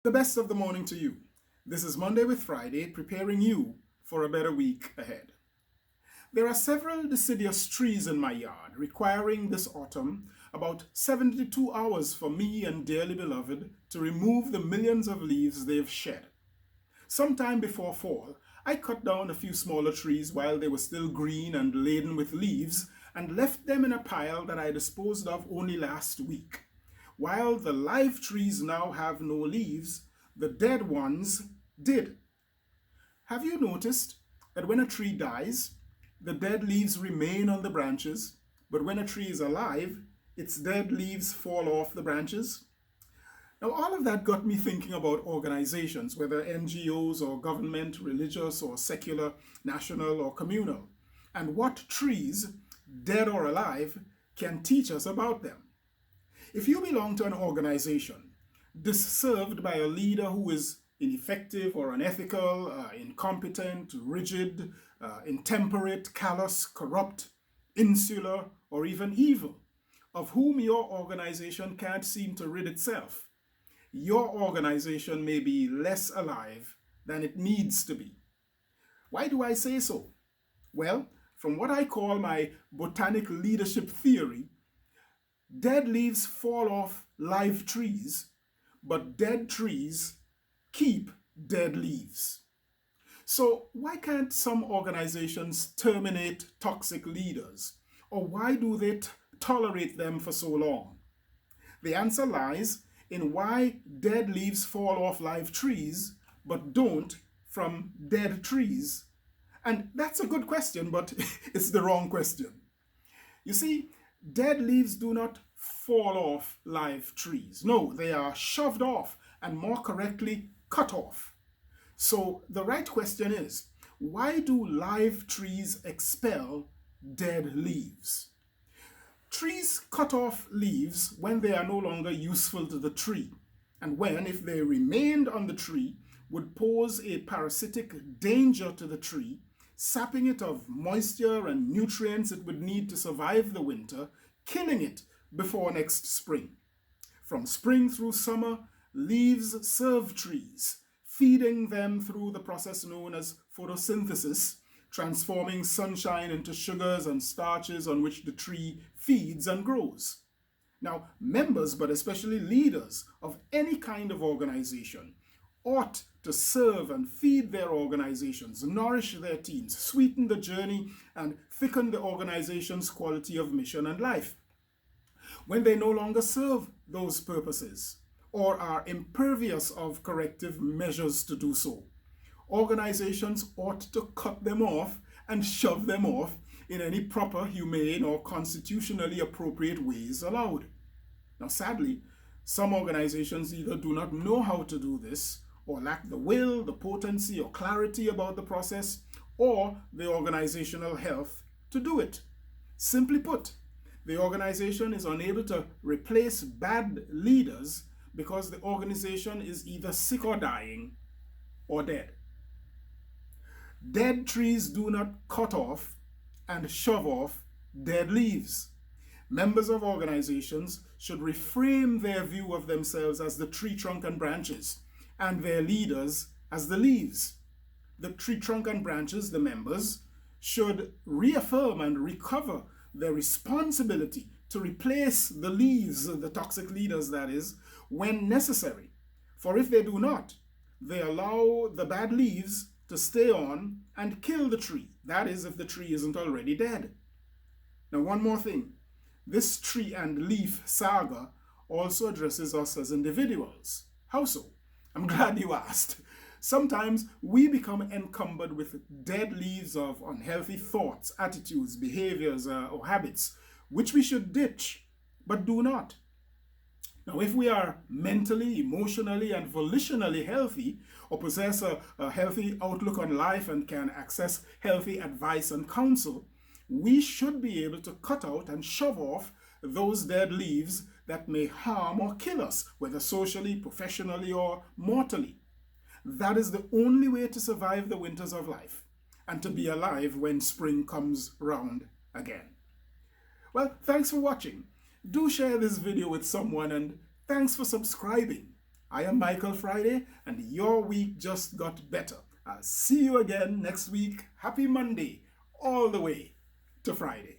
The best of the morning to you. This is Monday with Friday, preparing you for a better week ahead. There are several deciduous trees in my yard, requiring this autumn about 72 hours for me and dearly beloved to remove the millions of leaves they've shed. Sometime before fall, I cut down a few smaller trees while they were still green and laden with leaves and left them in a pile that I disposed of only last week. While the live trees now have no leaves, the dead ones did. Have you noticed that when a tree dies, the dead leaves remain on the branches, but when a tree is alive, its dead leaves fall off the branches? Now, all of that got me thinking about organizations, whether NGOs or government, religious or secular, national or communal, and what trees, dead or alive, can teach us about them. If you belong to an organization disserved by a leader who is ineffective or unethical, incompetent, rigid, intemperate, callous, corrupt, insular, or even evil, of whom your organization can't seem to rid itself, your organization may be less alive than it needs to be. Why do I say so? Well, from what I call my botanic leadership theory, dead leaves fall off live trees, but dead trees keep dead leaves. So why can't some organizations terminate toxic leaders? Or why do they tolerate them for so long? The answer lies in why dead leaves fall off live trees, but don't from dead trees. And that's a good question, but it's the wrong question. You see, dead leaves do not fall off live trees. No, they are shoved off and more correctly, cut off. So the right question is, why do live trees expel dead leaves? Trees cut off leaves when they are no longer useful to the tree, and when, if they remained on the tree, would pose a parasitic danger to the tree, sapping it of moisture and nutrients it would need to survive the winter, killing it before next spring. From spring through summer, leaves serve trees, feeding them through the process known as photosynthesis, transforming sunshine into sugars and starches on which the tree feeds and grows. Now, members, but especially leaders of any kind of organization, ought to serve and feed their organizations, nourish their teams, sweeten the journey, and thicken the organization's quality of mission and life. When they no longer serve those purposes or are impervious of corrective measures to do so, organizations ought to cut them off and shove them off in any proper, humane, or constitutionally appropriate ways allowed. Now, sadly, some organizations either do not know how to do this, or lack the will, the potency, or clarity about the process, or the organizational health to do it. Simply put, the organization is unable to replace bad leaders because the organization is either sick or dying or dead. Dead trees do not cut off and shove off dead leaves. Members of organizations should reframe their view of themselves as the tree trunk and branches, and their leaders as the leaves. The tree trunk and branches, the members, should reaffirm and recover their responsibility to replace the leaves, the toxic leaders that is, when necessary. For if they do not, they allow the bad leaves to stay on and kill the tree. That is, if the tree isn't already dead. Now, one more thing. This tree and leaf saga also addresses us as individuals. How so? I'm glad you asked. Sometimes we become encumbered with dead leaves of unhealthy thoughts, attitudes, behaviors, or habits, which we should ditch, but do not. Now, if we are mentally, emotionally, and volitionally healthy, or possess a healthy outlook on life and can access healthy advice and counsel, we should be able to cut out and shove off those dead leaves that may harm or kill us, whether socially, professionally, or mortally. That is the only way to survive the winters of life and to be alive when spring comes round again. Well, thanks for watching. Do share this video with someone, and thanks for subscribing. I am Michael Friday, and your week just got better. I'll see you again next week. Happy Monday, all the way to Friday.